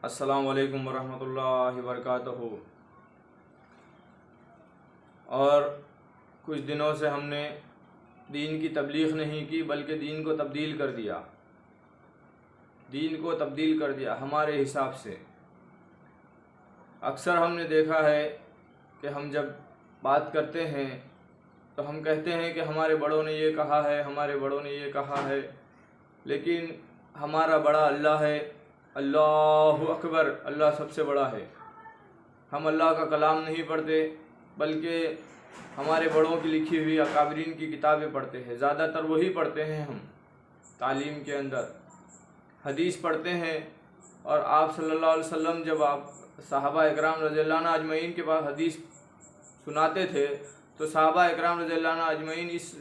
अस्सलाम वालेकुम वरहमतुल्लाहि वबरकातुहू। और कुछ दिनों से हमने दीन की तबलीग नहीं की बल्कि दीन को तब्दील कर दिया। दीन को तब्दील कर दिया हमारे हिसाब से। अक्सर हमने देखा है कि हम जब बात करते हैं तो हम कहते हैं कि हमारे बड़ों ने ये कहा है, हमारे बड़ों ने ये कहा है, लेकिन हमारा बड़ा अल्लाह है। अल्लाहु अकबर, अल्लाह सबसे बड़ा है। हम अल्लाह का कलाम नहीं पढ़ते बल्कि हमारे बड़ों की लिखी हुई अकाबरीन की किताबें पढ़ते हैं। ज़्यादातर वही पढ़ते हैं। हम तालीम के अंदर हदीस पढ़ते हैं। और आप सल्लल्लाहु अलैहि वसल्लम जब आप सहाबा इकराम रज़ियल्लाहु अन्हुम अजमईन के पास हदीस सुनाते थे तो सहाबा इकराम रज़ियल्लाहु अन्हुम अजमईन इस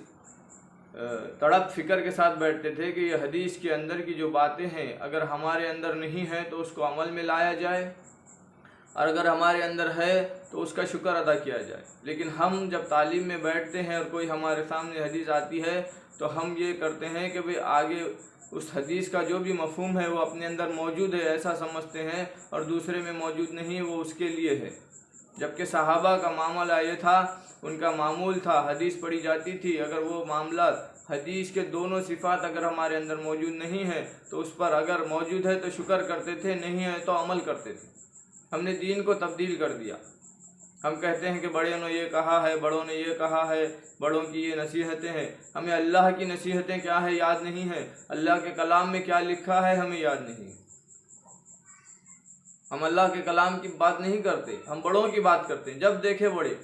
तड़प फ़िक्र के साथ बैठते थे कि ये हदीस के अंदर की जो बातें हैं अगर हमारे अंदर नहीं है तो उसको अमल में लाया जाए, और अगर हमारे अंदर है तो उसका शुक्र अदा किया जाए। लेकिन हम जब तालीम में बैठते हैं और कोई हमारे सामने हदीस आती है तो हम ये करते हैं कि भाई आगे उस हदीस का जो भी मफ़हूम है वो अपने अंदर मौजूद है ऐसा समझते हैं, और दूसरे में मौजूद नहीं, वो उसके लिए है। जबकि सहाबा का मामला ये था, उनका मामूल था, हदीस पढ़ी जाती थी, अगर वो मामला हदीस के दोनों सिफ़ात अगर हमारे अंदर मौजूद नहीं है तो उस पर अगर मौजूद है तो शुक्र करते थे, नहीं है तो अमल करते थे। हमने दीन को तब्दील कर दिया। हम कहते हैं कि बड़ों ने ये कहा है, बड़ों ने ये कहा है, बड़ों की ये नसीहतें हैं। हमें अल्लाह की नसीहतें क्या है याद नहीं है, अल्लाह के कलाम में क्या लिखा है हमें याद नहीं है। हम अल्लाह के कलाम की बात नहीं करते, हम बड़ों की बात करते हैं। जब देखे बड़े।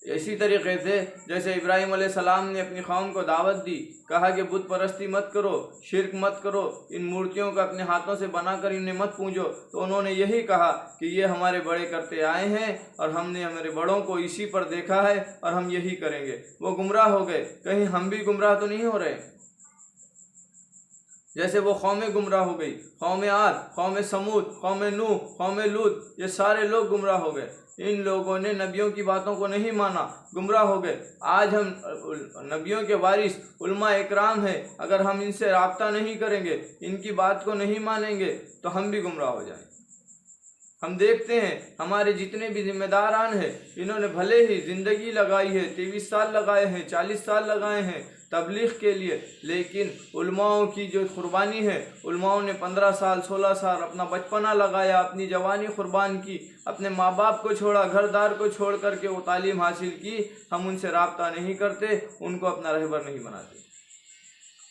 इसी तरीके से जैसे इब्राहीम अलैहिस्सलाम ने अपनी कौम को दावत दी, कहा कि बुत परस्ती मत करो, शिरक मत करो, इन मूर्तियों को अपने हाथों से बनाकर इन्हें मत पूजो, तो उन्होंने यही कहा कि ये हमारे बड़े करते आए हैं और हमने हमारे बड़ों को इसी पर देखा है और हम यही करेंगे। वो गुमराह हो गए, कहीं हम भी गुमराह तो नहीं हो रहे? जैसे वो कौमें गुमराह हो गई, कौम आद, कौम समूद, कौम नूह, कौम लूत, ये सारे लोग गुमराह हो गए। इन लोगों ने नबियों की बातों को नहीं माना, गुमराह हो गए। आज हम नबियों के वारिस उलमा इकराम हैं, अगर हम इनसे राब्ता नहीं करेंगे, इनकी बात को नहीं मानेंगे तो हम भी गुमराह हो जाएंगे। हम देखते हैं हमारे जितने भी जिम्मेदारान हैं, इन्होंने भले ही ज़िंदगी लगाई है, 23 साल लगाए हैं, 40 साल लगाए हैं तबलीग के लिए, लेकिन उलमाओं की जो कुर्बानी है, उलमाओं ने 15 साल 16 साल अपना बचपना लगाया, अपनी जवानी कुर्बान की, अपने माँ बाप को छोड़ा, घरदार को छोड़ करके वो तालीम हासिल की। हम उनसे राब्ता नहीं करते, उनको अपना रहबर नहीं बनाते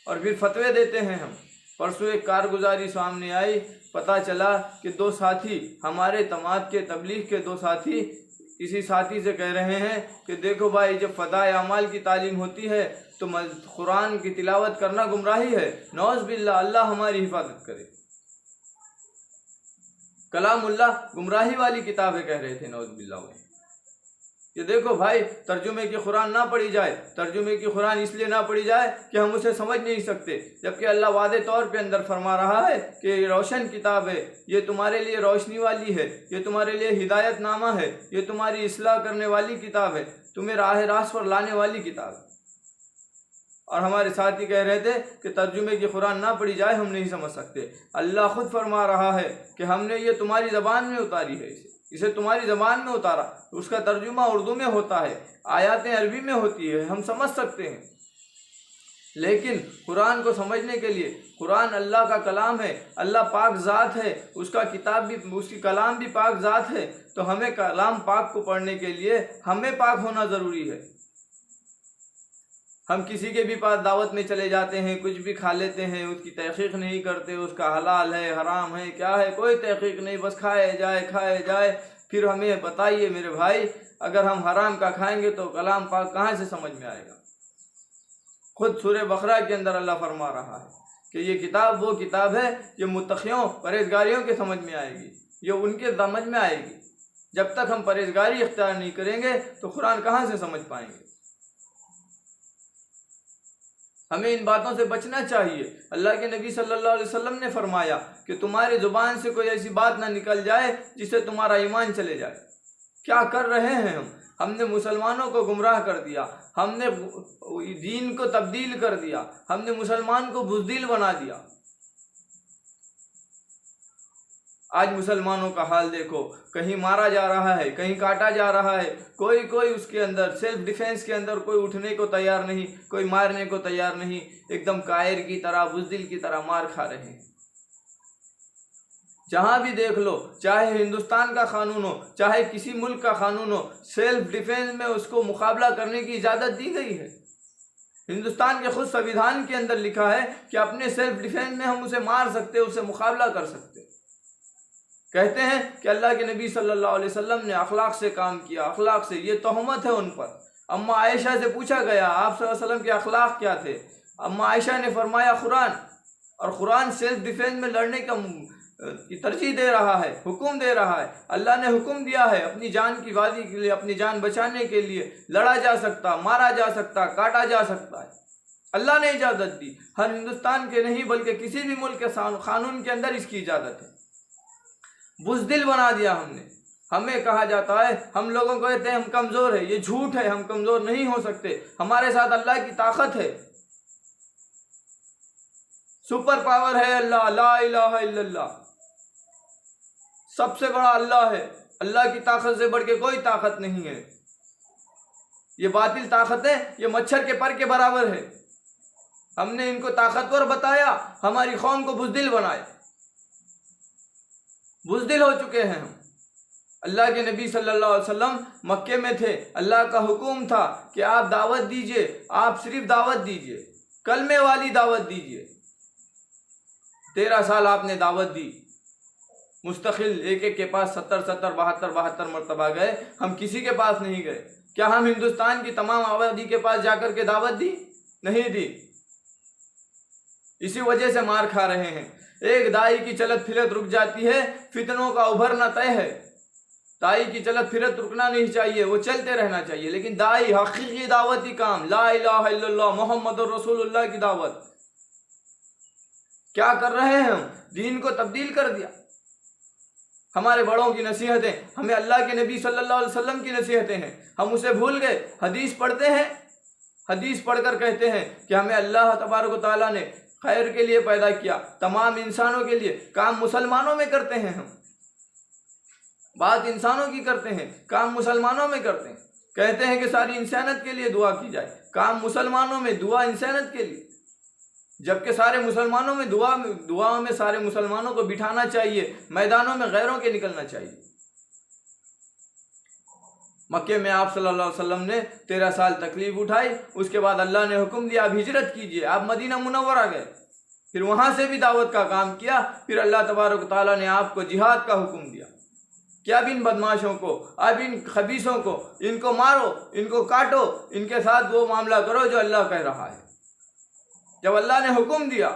और फिर फतवे देते हैं। हम परसों एक कारगुजारी सामने आई, पता चला कि 2 साथी हमारे तमाद के तबलीग के 2 साथी किसी साथी से कह रहे हैं कि देखो भाई, जब फ़दाए अमाल की तालीम होती है तो कुरान की तिलावत करना गुमराही है। नौज़ बिल्लाह, अल्लाह हमारी हिफाजत करे। कलामुल्लाह गुमराही वाली किताबें कह रहे थे, नौज़ बिल्लाह। ये देखो भाई, तर्जुमे की कुरान ना पढ़ी जाए, तर्जुमे की कुरान इसलिए ना पढ़ी जाए कि हम उसे समझ नहीं सकते, जबकि अल्लाह वादे तौर पे अंदर फरमा रहा है कि ये रोशन किताब है, ये तुम्हारे लिए रोशनी वाली है, ये तुम्हारे लिए हिदायत नामा है, ये तुम्हारी इस्लाह करने वाली किताब है, तुम्हें राह रास्त पर लाने वाली किताब है। और हमारे साथी कह रहे थे कि तर्जुमे की कुरान ना पढ़ी जाए, हम नहीं समझ सकते। अल्लाह खुद फरमा रहा है कि हमने ये तुम्हारी ज़बान में उतारी है, इसे तुम्हारी ज़बान में उतारा, उसका तर्जुमा उर्दू में होता है, आयातें अरबी में होती है, हम समझ सकते हैं। लेकिन कुरान को समझने के लिए, कुरान अल्लाह का कलाम है, अल्लाह पाक ज़ात है, उसका किताब भी, उसकी कलाम भी पाक ज़ात है, तो हमें कलाम पाक को पढ़ने के लिए हमें पाक होना ज़रूरी है। हम किसी के भी पास दावत में चले जाते हैं, कुछ भी खा लेते हैं, उसकी तहक़ीक़ नहीं करते, उसका हलाल है हराम है क्या है, कोई तहक़ीक़ नहीं, बस खाए जाए। फिर हमें बताइए मेरे भाई, अगर हम हराम का खाएंगे तो कलाम पाक कहाँ से समझ में आएगा? खुद सूरह बकरा के अंदर अल्लाह फरमा रहा है कि ये किताब वो किताब है जो मुत्तक़ियों परहेज़गारियों के समझ में आएगी, ये उनके समझ में आएगी। जब तक हम परहेज़गारी इख्तियार नहीं करेंगे तो कुरान कहाँ से समझ पाएंगे? हमें इन बातों से बचना चाहिए। अल्लाह के नबी सल्लल्लाहु अलैहि वसल्लम ने फरमाया कि तुम्हारी ज़ुबान से कोई ऐसी बात ना निकल जाए जिससे तुम्हारा ईमान चले जाए। क्या कर रहे हैं हम? हमने मुसलमानों को गुमराह कर दिया, हमने दीन को तब्दील कर दिया, हमने मुसलमान को बुज़दिल बना दिया। آج مسلمانوں کا حال دیکھو، کہیں مارا جا رہا ہے، کہیں کاٹا جا رہا ہے، کوئی اس کے اندر سیلف ڈیفینس کے اندر کوئی اٹھنے کو تیار نہیں، کوئی مارنے کو تیار نہیں، ایک دم کائر کی طرح، بزدل کی طرح مار کھا رہے ہیں۔ جہاں بھی دیکھ لو، چاہے ہندوستان کا قانون ہو، چاہے کسی ملک کا قانون ہو، سیلف ڈیفینس میں اس کو مقابلہ کرنے کی اجازت دی گئی ہے۔ ہندوستان کے خود سنویدھان کے اندر لکھا ہے کہ اپنے سیلف ڈیفینس میں ہم اسے مار سکتے، اسے مقابلہ کر سکتے۔ کہتے ہیں کہ اللہ کے نبی صلی اللہ علیہ وسلم نے اخلاق سے کام کیا، اخلاق سے، یہ تہمت ہے ان پر۔ اما عائشہ سے پوچھا گیا آپ صلی اللہ علیہ وسلم کے اخلاق کیا تھے؟ اما عائشہ نے فرمایا قرآن، اور قرآن سیلف ڈیفینس میں لڑنے کی ترجیح دے رہا ہے، حکم دے رہا ہے۔ اللہ نے حکم دیا ہے اپنی جان کی حفاظت کے لیے، اپنی جان بچانے کے لیے لڑا جا سکتا، مارا جا سکتا، کاٹا جا سکتا ہے، اللہ نے اجازت دی۔ ہر ہندوستان کے نہیں بلکہ کسی بھی ملک کے قانون کے اندر اس کی اجازت ہے۔ بزدل بنا دیا ہم نے، ہمیں کہا جاتا ہے، ہم لوگوں کو کہتے ہیں ہم کمزور ہیں، یہ جھوٹ ہے، ہم کمزور نہیں ہو سکتے، ہمارے ساتھ اللہ کی طاقت ہے، سپر پاور ہے اللہ، لا الہ الا اللہ، سب سے بڑا اللہ ہے، اللہ کی طاقت سے بڑھ کے کوئی طاقت نہیں ہے۔ یہ باطل طاقتیں یہ مچھر کے پر کے برابر ہے، ہم نے ان کو طاقتور بتایا، ہماری قوم کو بزدل بنایا، بزدل ہو چکے ہیں ہم۔ اللہ کے نبی صلی اللہ علیہ وسلم مکے میں تھے، اللہ کا حکم تھا کہ آپ دعوت دیجئے، آپ صرف دعوت دیجئے، کلمے والی دعوت دیجئے۔ 13 سال آپ نے دعوت دی، مستقل، ایک کے پاس 70 72 مرتبہ گئے، ہم کسی کے پاس نہیں گئے۔ کیا ہم ہندوستان کی تمام آبادی کے پاس جا کر کے دعوت دی؟ نہیں دی، اسی وجہ سے مار کھا رہے ہیں۔ ایک دائی کی چلت پھرت رک جاتی ہے، فتنوں کا ابھرنا طے ہے۔ دائی کی چلت پھرت رکنا نہیں چاہیے، وہ چلتے رہنا چاہیے، لیکن دائی حقیقی دعوتی کام، لا الہ الا اللہ محمد رسول اللہ کی دعوت، کیا کر رہے ہیں ہم؟ دین کو تبدیل کر دیا۔ ہمارے بڑوں کی نصیحتیں، ہمیں اللہ کے نبی صلی اللہ علیہ وسلم کی نصیحتیں ہیں، ہم اسے بھول گئے۔ حدیث پڑھتے ہیں، حدیث پڑھ کر کہتے ہیں کہ ہمیں اللہ تبارک و تعالیٰ نے خیر کے لیے پیدا کیا، تمام انسانوں کے لیے۔ کام مسلمانوں میں کرتے ہیں ہم، بات انسانوں کی کرتے ہیں، کام مسلمانوں میں کرتے ہیں۔ کہتے ہیں کہ ساری انسانیت کے لیے دعا کی جائے، کام مسلمانوں میں، دعا انسانیت کے لیے، جبکہ سارے مسلمانوں میں دعاؤں میں سارے مسلمانوں کو بٹھانا چاہیے، میدانوں میں غیروں کے نکلنا چاہیے۔ مکے میں آپ صلی اللہ علیہ وسلم نے 13 سال تکلیف اٹھائی، اس کے بعد اللہ نے حکم دیا آپ ہجرت کیجئے، آپ مدینہ منورہ گئے، پھر وہاں سے بھی دعوت کا کام کیا، پھر اللہ تبارک و تعالیٰ نے آپ کو جہاد کا حکم دیا کہ اب ان بدماشوں کو، اب ان خبیثوں کو، ان کو مارو، ان کو کاٹو، ان کے ساتھ وہ معاملہ کرو جو اللہ کہہ رہا ہے۔ جب اللہ نے حکم دیا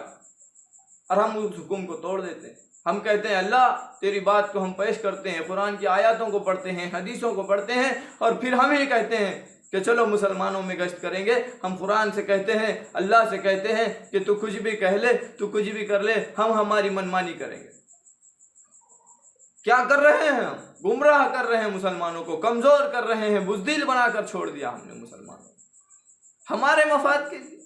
اور ہم اس حکم کو توڑ دیتے ہیں، ہم کہتے ہیں اللہ تیری بات کو ہم پیش کرتے ہیں، قرآن کی آیاتوں کو پڑھتے ہیں، حدیثوں کو پڑھتے ہیں، اور پھر ہم ہی کہتے ہیں کہ چلو مسلمانوں میں گشت کریں گے۔ ہم قرآن سے کہتے ہیں، اللہ سے کہتے ہیں کہ تو کچھ بھی کہہ لے، تو کچھ بھی کر لے، ہم ہماری منمانی کریں گے۔ کیا کر رہے ہیں ہم؟ گمراہ کر رہے ہیں مسلمانوں کو، کمزور کر رہے ہیں، بزدل بنا کر چھوڑ دیا ہم نے مسلمانوں کو ہمارے مفاد کے لیے۔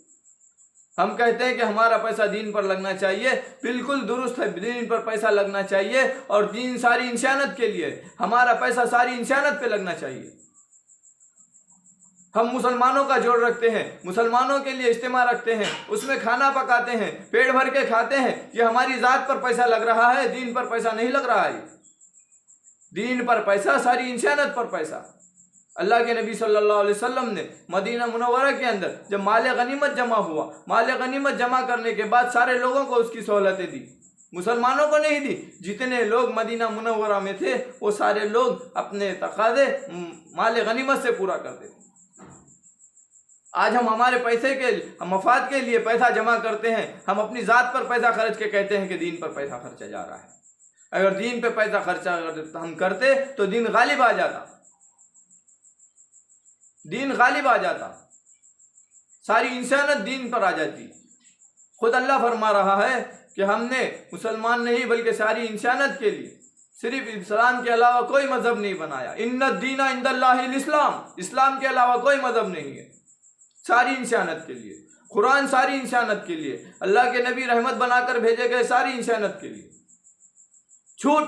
ہم کہتے ہیں کہ ہمارا پیسہ دین پر لگنا چاہیے، بالکل درست ہے، دین پر پیسہ لگنا چاہیے، اور دین ساری انسانیت کے لیے، ہمارا پیسہ ساری انسانیت پہ لگنا چاہیے۔ ہم مسلمانوں کا جوڑ رکھتے ہیں، مسلمانوں کے لیے اجتماع رکھتے ہیں، اس میں کھانا پکاتے ہیں، پیٹ بھر کے کھاتے ہیں، یہ ہماری ذات پر پیسہ لگ رہا ہے، دین پر پیسہ نہیں لگ رہا ہے۔ دین پر پیسہ، ساری انسانیت پر پیسہ۔ اللہ کے نبی صلی اللہ علیہ وسلم نے مدینہ منورہ کے اندر جب مال غنیمت جمع ہوا، مال غنیمت جمع کرنے کے بعد سارے لوگوں کو اس کی سہولتیں دی، مسلمانوں کو نہیں دی۔ جتنے لوگ مدینہ منورہ میں تھے وہ سارے لوگ اپنے تقاضے مال غنیمت سے پورا کرتے تھے۔ آج ہم ہمارے پیسے کے مفاد کے لیے پیسہ جمع کرتے ہیں، ہم اپنی ذات پر پیسہ خرچ کے کہتے ہیں کہ دین پر پیسہ خرچا جا رہا ہے۔ اگر دین پہ پیسہ خرچہ ہم کرتے تو دین غالب آ جاتا، دین غالب آ جاتا، ساری انسانیت دین پر آ جاتی۔ خود اللہ فرما رہا ہے کہ ہم نے مسلمان نہیں بلکہ ساری انسانیت کے لیے صرف اسلام کے علاوہ کوئی مذہب نہیں بنایا۔ ان الدین عند اللہ الاسلام، اسلام کے علاوہ کوئی مذہب نہیں ہے، ساری انسانیت کے لیے۔ قرآن ساری انسانیت کے لیے، اللہ کے نبی رحمت بنا کر بھیجے گئے ساری انسانیت کے لیے۔ جھوٹ